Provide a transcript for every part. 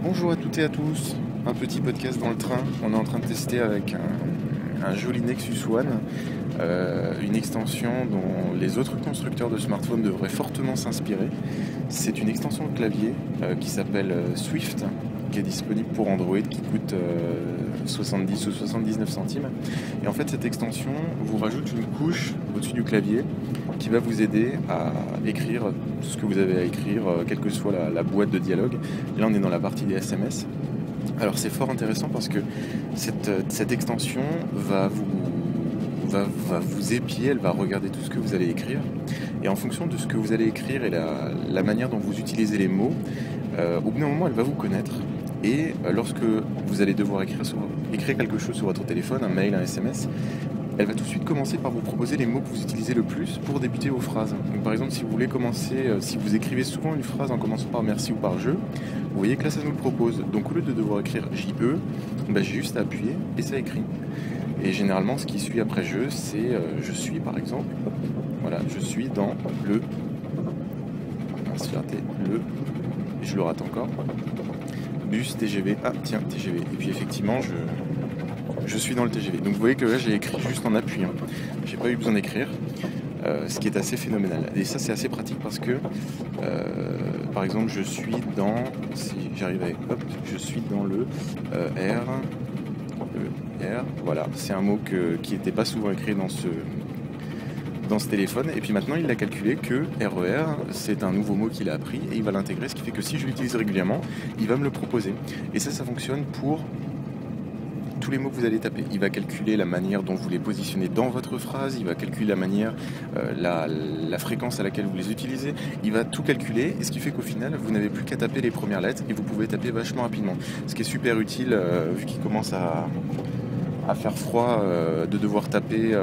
Bonjour à toutes et à tous, un petit podcast dans le train. On est en train de tester avec un joli Nexus One, une extension dont les autres constructeurs de smartphones devraient fortement s'inspirer. C'est une extension de clavier qui s'appelle Swift, qui est disponible pour Android, qui coûte 70 ou 79 centimes. Et en fait, cette extension vous rajoute une couche au-dessus du clavier qui va vous aider à écrire tout ce que vous avez à écrire, quelle que soit la boîte de dialogue. Là, on est dans la partie des SMS. Alors, c'est fort intéressant parce que cette extension va vous épier, elle va regarder tout ce que vous allez écrire. Et en fonction de ce que vous allez écrire et la manière dont vous utilisez les mots, au bout d'un moment, elle va vous connaître. Et lorsque vous allez devoir écrire quelque chose sur votre téléphone, un mail, un SMS, elle va tout de suite commencer par vous proposer les mots que vous utilisez le plus pour débuter vos phrases. Donc, par exemple, si vous voulez commencer, si vous écrivez souvent une phrase en commençant par merci ou par je, vous voyez que là, ça nous le propose. Donc, au lieu de devoir écrire JE, j'ai juste à appuyer et ça écrit. Et généralement, ce qui suit après je, c'est je suis, par exemple. Voilà, je suis dans le. Mince, j'ai raté le. Et je le rate encore. Bus, TGV. Ah, tiens, TGV. Et puis, effectivement, je suis dans le TGV. Donc vous voyez que là j'ai écrit juste en appuyant. J'ai pas eu besoin d'écrire, ce qui est assez phénoménal. Et ça c'est assez pratique parce que, par exemple, je suis dans, si j'arrive à, hop, je suis dans le R. Voilà, c'est un mot qui n'était pas souvent écrit dans ce téléphone. Et puis maintenant il a calculé que RER c'est un nouveau mot qu'il a appris et il va l'intégrer, ce qui fait que si je l'utilise régulièrement, il va me le proposer. Et ça fonctionne pour tous les mots que vous allez taper. Il va calculer la manière dont vous les positionnez dans votre phrase, il va calculer la manière, la fréquence à laquelle vous les utilisez, il va tout calculer, et ce qui fait qu'au final, vous n'avez plus qu'à taper les premières lettres et vous pouvez taper vachement rapidement. Ce qui est super utile, vu qu'il commence à faire froid, de devoir taper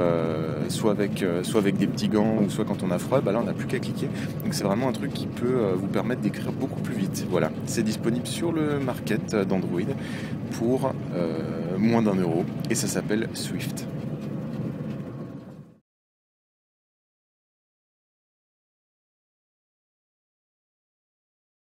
soit avec des petits gants ou soit quand on a froid, là on n'a plus qu'à cliquer. Donc c'est vraiment un truc qui peut vous permettre d'écrire beaucoup plus vite. Voilà, c'est disponible sur le market d'Android pour moins d'€1 et ça s'appelle Swift.